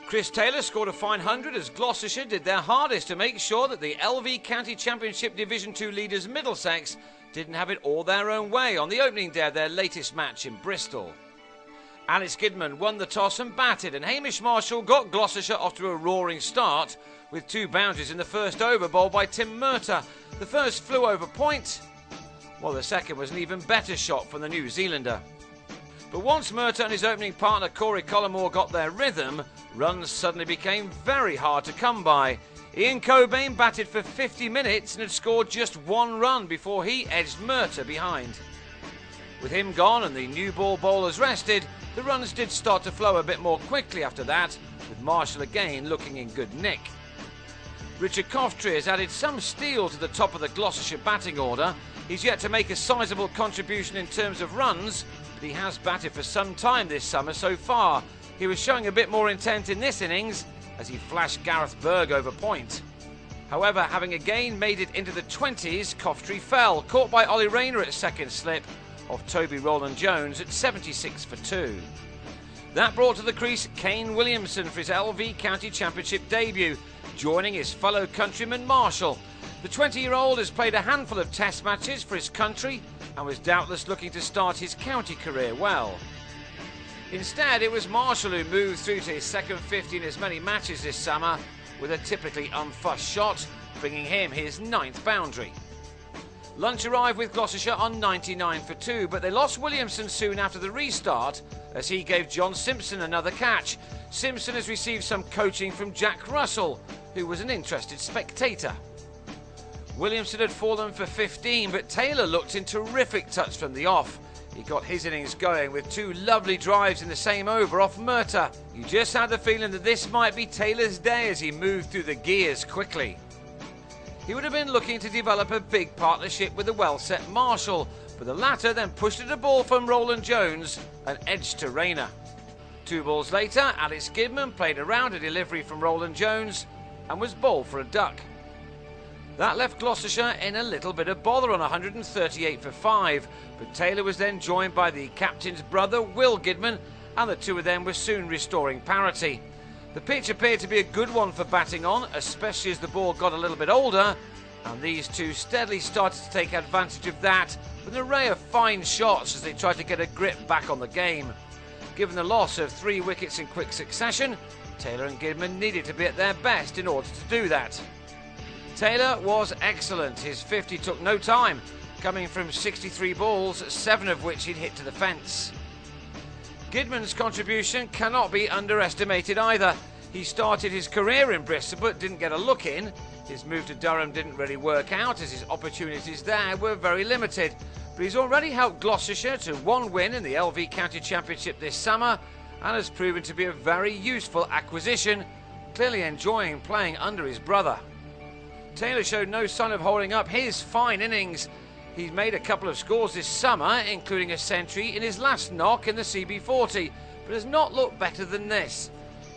Chris Taylor scored a fine 100 as Gloucestershire did their hardest to make sure that the LV County Championship Division 2 leaders Middlesex didn't have it all their own way on the opening day of their latest match in Bristol. Alex Gidman won the toss and batted, and Hamish Marshall got Gloucestershire off to a roaring start with 2 boundaries in the first over bowled by Tim Murtagh. The first flew over point, while the second was an even better shot from the New Zealander. But once Murtagh and his opening partner Corey Collymore got their rhythm, runs suddenly became very hard to come by. Ian Cobain batted for 50 minutes and had scored just 1 run before he edged Murtagh behind. With him gone and the new ball bowlers rested, the runs did start to flow a bit more quickly after that, with Marshall again looking in good nick. Richard Coftree has added some steel to the top of the Gloucestershire batting order. He's yet to make a sizable contribution in terms of runs, but he has batted for some time this summer so far. He was showing a bit more intent in this innings as he flashed Gareth Berg over point. However, having again made it into the 20s, Coftree fell, caught by Ollie Rayner at second slip of Toby Roland-Jones at 76 for 2. That brought to the crease Kane Williamson for his LV County Championship debut, joining his fellow countryman Marshall. The 20-year-old has played a handful of test matches for his country and was doubtless looking to start his county career well. Instead, it was Marshall who moved through to his second 50 in as many matches this summer with a typically unfussed shot, bringing him his 9th boundary. Lunch arrived with Gloucestershire on 99 for 2, but they lost Williamson soon after the restart as he gave John Simpson another catch. Simpson has received some coaching from Jack Russell, who was an interested spectator. Williamson had fallen for 15, but Taylor looked in terrific touch from the off. He got his innings going with 2 lovely drives in the same over off Murtagh. You just had the feeling that this might be Taylor's day as he moved through the gears quickly. He would have been looking to develop a big partnership with the well-set Marshall, but the latter then pushed at a ball from Roland-Jones and edged to Rayner. 2 balls later, Alex Gidman played around a delivery from Roland-Jones and was bowled for a duck. That left Gloucestershire in a little bit of bother on 138 for 5, but Taylor was then joined by the captain's brother Will Gidman, and the 2 of them were soon restoring parity. The pitch appeared to be a good one for batting on, especially as the ball got a little bit older, and these 2 steadily started to take advantage of that with an array of fine shots as they tried to get a grip back on the game. Given the loss of 3 wickets in quick succession, Taylor and Gidman needed to be at their best in order to do that. Taylor was excellent. His 50 took no time, coming from 63 balls, 7 of which he'd hit to the fence. Gidman's contribution cannot be underestimated either. He started his career in Bristol but didn't get a look in. His move to Durham didn't really work out as his opportunities there were very limited. But he's already helped Gloucestershire to 1 win in the LV County Championship this summer and has proven to be a very useful acquisition, clearly enjoying playing under his brother. Taylor showed no sign of holding up his fine innings. He's made a couple of scores this summer, including a century in his last knock in the CB40, but has not looked better than this.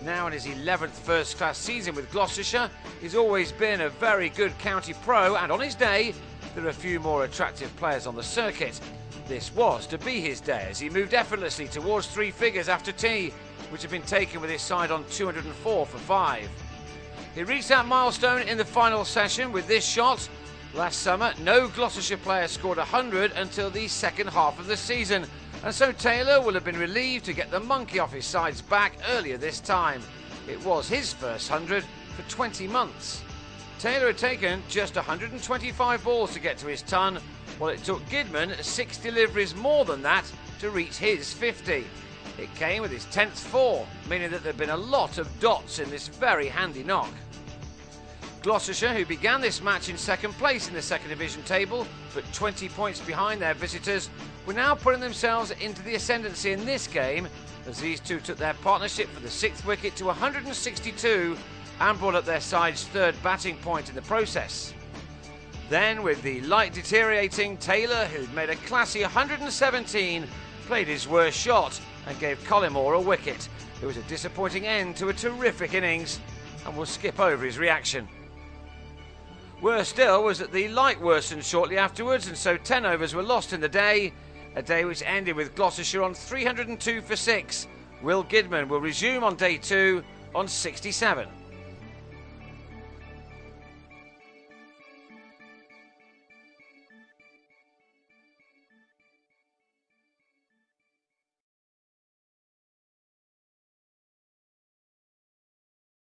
Now in his 11th first-class season with Gloucestershire, he's always been a very good county pro, and on his day, there are a few more attractive players on the circuit. This was to be his day as he moved effortlessly towards 3 figures after tea, which had been taken with his side on 204 for 5. He reached that milestone in the final session with this shot. Last summer, no Gloucestershire player scored 100 until the second half of the season, and so Taylor will have been relieved to get the monkey off his side's back earlier this time. It was his first 100 for 20 months. Taylor had taken just 125 balls to get to his ton, while it took Gidman 6 deliveries more than that to reach his 50. It came with his 10th 4, meaning that there had been a lot of dots in this very handy knock. Gloucestershire, who began this match in second place in the second division table, but 20 points behind their visitors, were now putting themselves into the ascendancy in this game as these 2 took their partnership for the 6th wicket to 162 and brought up their side's 3rd batting point in the process. Then, with the light deteriorating, Taylor, who'd made a classy 117, played his worst shot and gave Collymore a wicket. It was a disappointing end to a terrific innings, and we'll skip over his reaction. Worse still was that the light worsened shortly afterwards, and so 10 overs were lost in the day, a day which ended with Gloucestershire on 302 for 6. Will Gidman will resume on day 2 on 67.